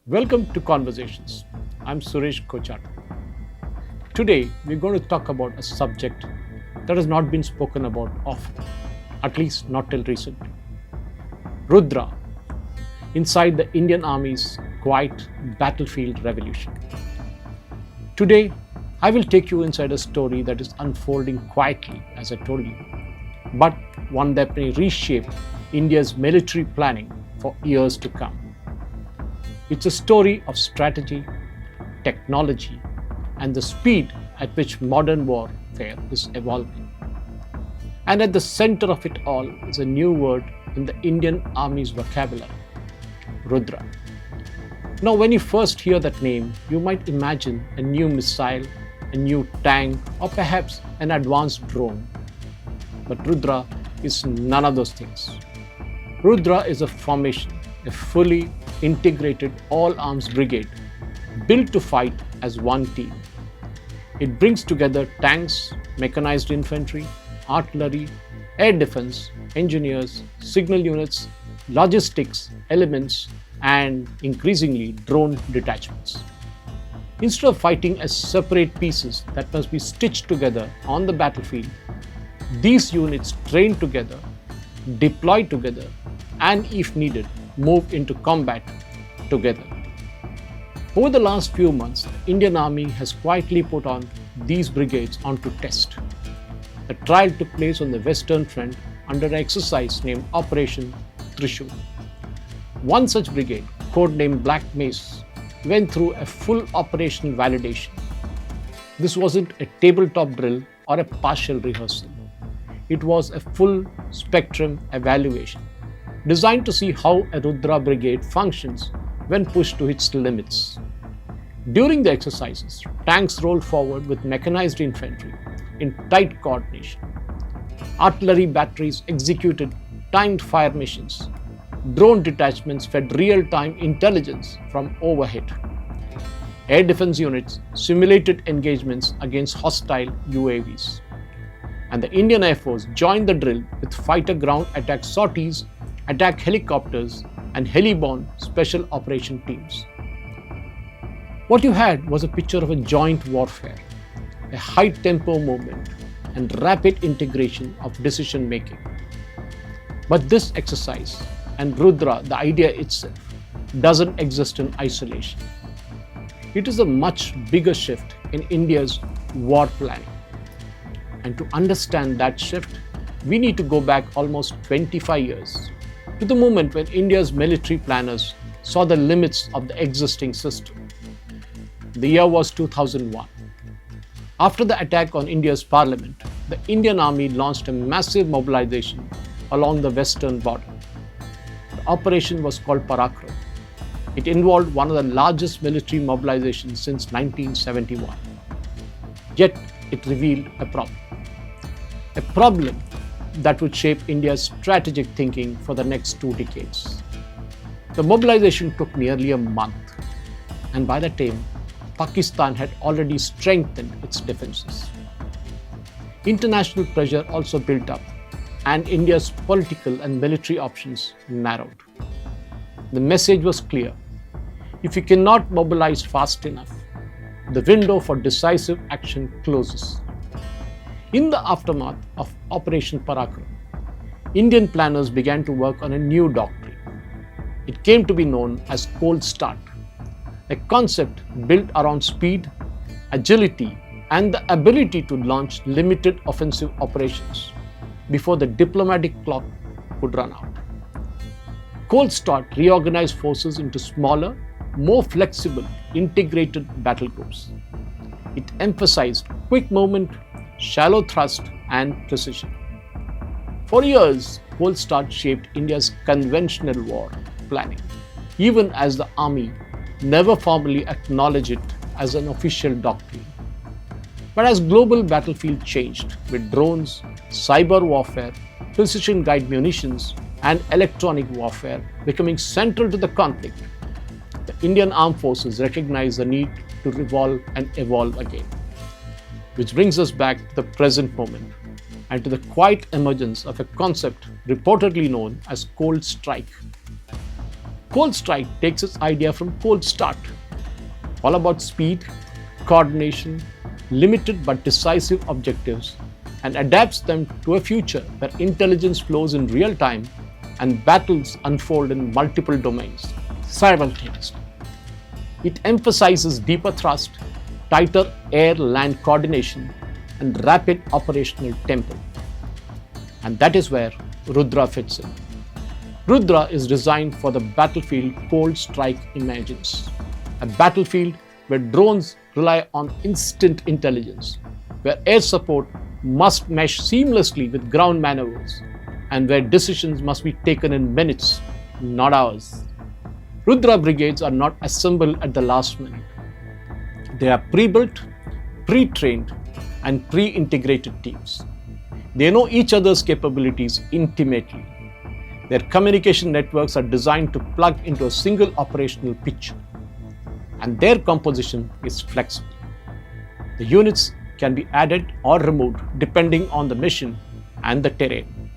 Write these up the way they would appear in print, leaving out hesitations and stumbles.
Welcome to Conversations. I'm Suresh Kochar. Today, we're going to talk about a subject that has not been spoken about often, at least not till recently. Rudra, inside the Indian Army's quiet battlefield revolution. Today, I will take you inside a story that is unfolding quietly, as I told you, but one that may reshape India's military planning for years to come. It's a story of strategy, technology, and the speed at which modern warfare is evolving. And at the center of it all is a new word in the Indian Army's vocabulary, Rudra. Now, when you first hear that name, you might imagine a new missile, a new tank, or perhaps an advanced drone. But Rudra is none of those things. Rudra is a formation, a fully integrated all-arms brigade built to fight as one team. It brings together tanks, mechanized infantry, artillery, air defense, engineers, signal units, logistics elements, and increasingly drone detachments. Instead of fighting as separate pieces that must be stitched together on the battlefield, these units train together, deploy together, and if needed, move into combat together. Over the last few months, the Indian Army has quietly put on these brigades onto test. The trial took place on the Western Front under an exercise named Operation Trishul. One such brigade, codenamed Black Mace, went through a full operational validation. This wasn't a tabletop drill or a partial rehearsal. It was a full spectrum evaluation, designed to see how a Rudra Brigade functions when pushed to its limits. During the exercises, tanks rolled forward with mechanized infantry in tight coordination. Artillery batteries executed timed fire missions. Drone detachments fed real-time intelligence from overhead. Air defense units simulated engagements against hostile UAVs. And the Indian Air Force joined the drill with fighter ground attack sorties, attack helicopters, and heli-borne special operation teams. What you had was a picture of a joint warfare, a high-tempo movement, and rapid integration of decision-making. But this exercise, and Rudra, the idea itself, doesn't exist in isolation. It is a much bigger shift in India's war planning. And to understand that shift, we need to go back almost 25 years to the moment when India's military planners saw the limits of the existing system. The year was 2001. After the attack on India's parliament, the Indian Army launched a massive mobilization along the western border. The operation was called Parakram. It involved one of the largest military mobilizations since 1971. Yet, it revealed a problem. A problem that would shape India's strategic thinking for the next 2 decades. The mobilization took nearly a month, and by that time, Pakistan had already strengthened its defenses. International pressure also built up, and India's political and military options narrowed. The message was clear. If you cannot mobilize fast enough, the window for decisive action closes. In the aftermath of Operation Parakram, Indian planners began to work on a new doctrine. It came to be known as cold start, a concept built around speed, agility, and the ability to launch limited offensive operations before the diplomatic clock could run out. Cold start reorganized forces into smaller, more flexible, integrated battle groups. It emphasized quick movement, shallow thrust, and precision. For years, Cold Start shaped India's conventional war planning, even as the army never formally acknowledged it as an official doctrine. But as global battlefield changed with drones, cyber warfare, precision guide munitions, and electronic warfare becoming central to the conflict, the Indian Armed Forces recognized the need to revolve and evolve again. Which brings us back to the present moment and to the quiet emergence of a concept reportedly known as cold strike. Cold Strike takes its idea from Cold Start, all about speed, coordination, limited but decisive objectives, and adapts them to a future where intelligence flows in real time and battles unfold in multiple domains simultaneously. It emphasizes deeper thrust, tighter air-land coordination, and rapid operational tempo. And that is where Rudra fits in. Rudra is designed for the battlefield Cold Strike imagines, a battlefield where drones rely on instant intelligence, where air support must mesh seamlessly with ground maneuvers, and where decisions must be taken in minutes, not hours. Rudra brigades are not assembled at the last minute. They are pre-built, pre-trained, and pre-integrated teams. They know each other's capabilities intimately. Their communication networks are designed to plug into a single operational picture, and their composition is flexible. The units can be added or removed depending on the mission and the terrain.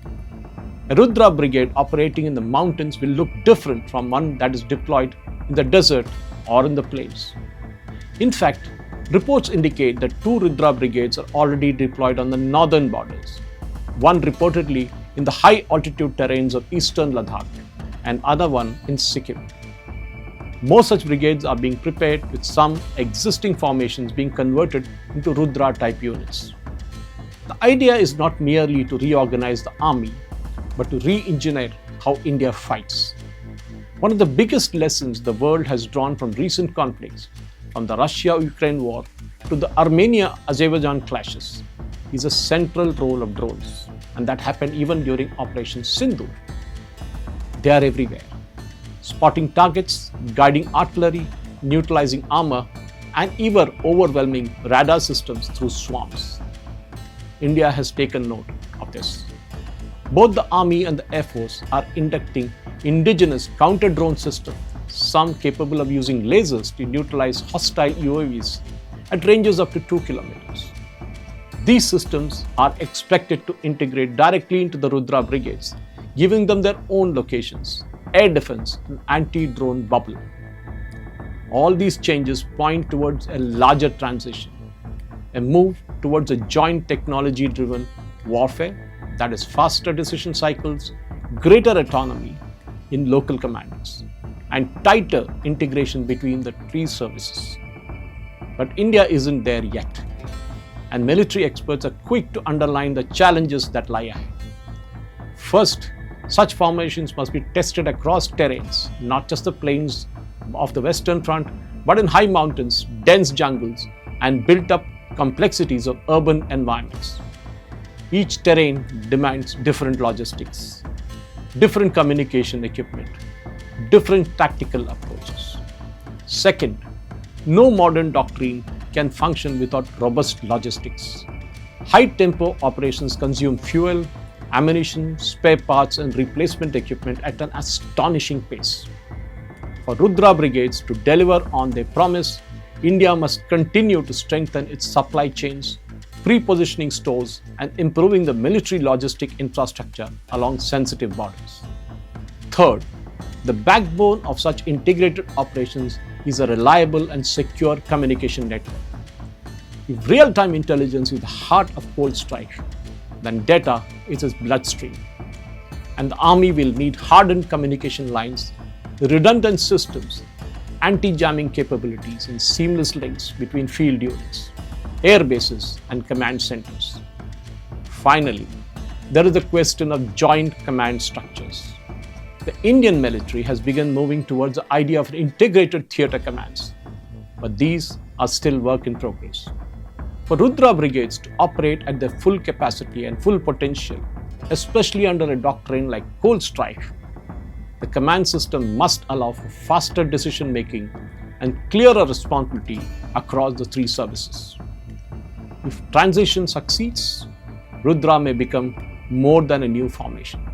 A Rudra brigade operating in the mountains will look different from one that is deployed in the desert or in the plains. In fact, reports indicate that 2 Rudra brigades are already deployed on the northern borders, one reportedly in the high altitude terrains of eastern Ladakh and other one in Sikkim. More such brigades are being prepared, with some existing formations being converted into Rudra type units. The idea is not merely to reorganize the army, but to re-engineer how India fights. One of the biggest lessons the world has drawn from recent conflicts, from the Russia-Ukraine war to the Armenia-Azerbaijan clashes, is a central role of drones, and that happened even during Operation Sindoor. They are everywhere, spotting targets, guiding artillery, neutralizing armor, and even overwhelming radar systems through swarms. India has taken note of this. Both the Army and the Air Force are inducting indigenous counter-drone systems, some capable of using lasers to neutralize hostile UAVs at ranges up to 2 kilometers. These systems are expected to integrate directly into the Rudra brigades, giving them their own locations, air defense, and anti-drone bubble. All these changes point towards a larger transition, a move towards a joint technology-driven warfare that is faster decision cycles, greater autonomy in local commanders, and tighter integration between the 3 services. But India isn't there yet, and military experts are quick to underline the challenges that lie ahead. First, such formations must be tested across terrains, not just the plains of the Western Front, but in high mountains, dense jungles, and built-up complexities of urban environments. Each terrain demands different logistics, different communication equipment, different tactical approaches. Second, no modern doctrine can function without robust logistics. High-tempo operations consume fuel, ammunition, spare parts, and replacement equipment at an astonishing pace. For Rudra brigades to deliver on their promise, India must continue to strengthen its supply chains, pre-positioning stores, and improving the military logistic infrastructure along sensitive borders. Third, the backbone of such integrated operations is a reliable and secure communication network. If real-time intelligence is the heart of Cold Strike, then data is its bloodstream. And the army will need hardened communication lines, redundant systems, anti-jamming capabilities, and seamless links between field units, air bases, and command centers. Finally, there is the question of joint command structures. The Indian military has begun moving towards the idea of integrated theatre commands, but these are still work in progress. For Rudra brigades to operate at their full capacity and full potential, especially under a doctrine like Cold Strike, the command system must allow for faster decision-making and clearer responsibility across the 3 services. If transition succeeds, Rudra may become more than a new formation.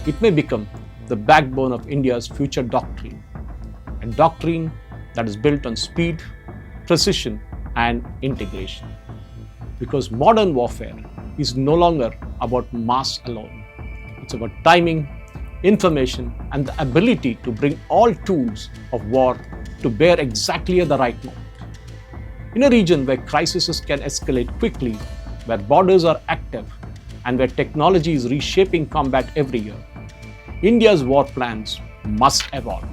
It may become the backbone of India's future doctrine, a doctrine that is built on speed, precision, and integration. Because modern warfare is no longer about mass alone. It's about timing, information, and the ability to bring all tools of war to bear exactly at the right moment. In a region where crises can escalate quickly, where borders are active, and where technology is reshaping combat every year, India's war plans must evolve.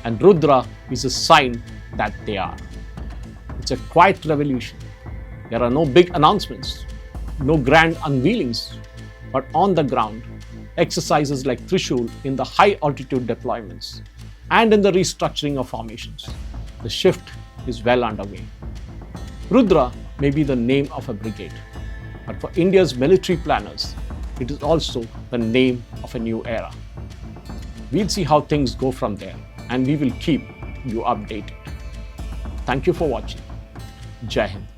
And Rudra is a sign that they are. It's a quiet revolution. There are no big announcements, no grand unveilings, but on the ground, exercises like Trishul in the high altitude deployments and in the restructuring of formations. The shift is well underway. Rudra may be the name of a brigade, but for India's military planners, it is also the name of a new era. We'll see how things go from there, and we will keep you updated. Thank you for watching. Jai Hind.